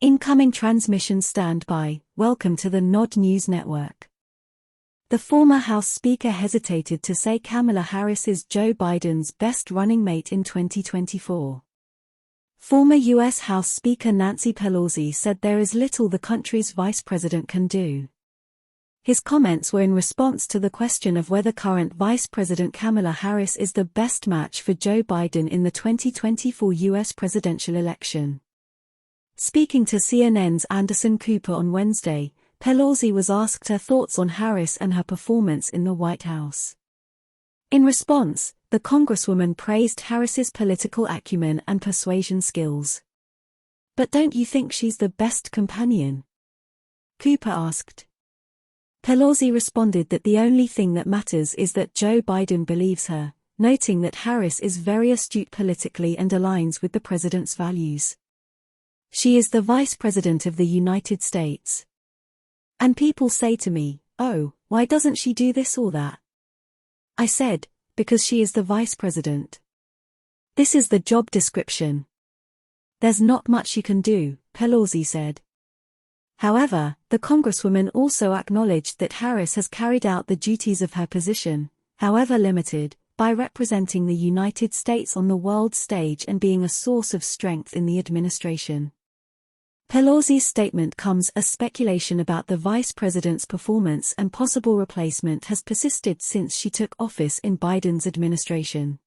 Incoming transmission standby. Welcome to the Nod News Network. The former House Speaker hesitated to say Kamala Harris is Joe Biden's best running mate in 2024. Former U.S. House Speaker Nancy Pelosi said there is little the country's vice president can do. His comments were in response to the question of whether current Vice President Kamala Harris is the best match for Joe Biden in the 2024 U.S. presidential election. Speaking to CNN's Anderson Cooper on Wednesday, Pelosi was asked her thoughts on Harris and her performance in the White House. In response, the Congresswoman praised Harris's political acumen and persuasion skills. "But don't you think she's the best companion?" Cooper asked. Pelosi responded that the only thing that matters is that Joe Biden believes her, noting that Harris is very astute politically and aligns with the president's values. "She is the Vice President of the United States. And people say to me, 'Oh, why doesn't she do this or that?' I said, 'Because she is the Vice President. This is the job description. There's not much you can do," Pelosi said. However, the Congresswoman also acknowledged that Harris has carried out the duties of her position, however limited, by representing the United States on the world stage and being a source of strength in the administration. Pelosi's statement comes as speculation about the vice president's performance and possible replacement has persisted since she took office in Biden's administration.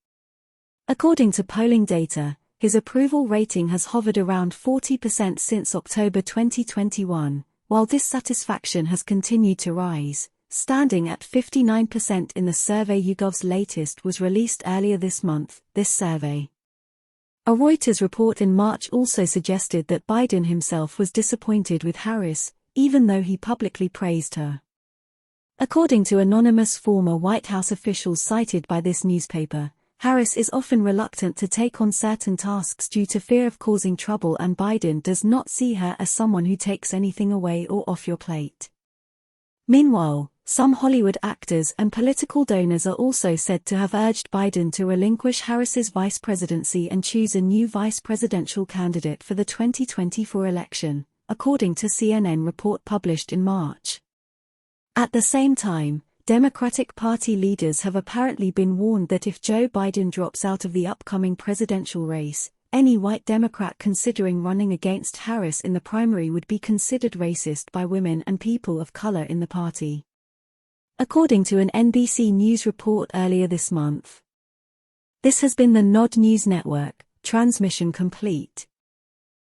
According to polling data, his approval rating has hovered around 40% since October 2021, while dissatisfaction has continued to rise, standing at 59% in the survey YouGov's latest was released earlier this month. This survey, a Reuters report in March, also suggested that Biden himself was disappointed with Harris, even though he publicly praised her. According to anonymous former White House officials cited by this newspaper, Harris is often reluctant to take on certain tasks due to fear of causing trouble, and Biden does not see her as someone who takes anything away or off your plate. Meanwhile, some Hollywood actors and political donors are also said to have urged Biden to relinquish Harris's vice presidency and choose a new vice presidential candidate for the 2024 election, according to CNN report published in March. At the same time, Democratic Party leaders have apparently been warned that if Joe Biden drops out of the upcoming presidential race, any white Democrat considering running against Harris in the primary would be considered racist by women and people of color in the party. According to an NBC News report earlier this month. This has been the Nod News Network, transmission complete.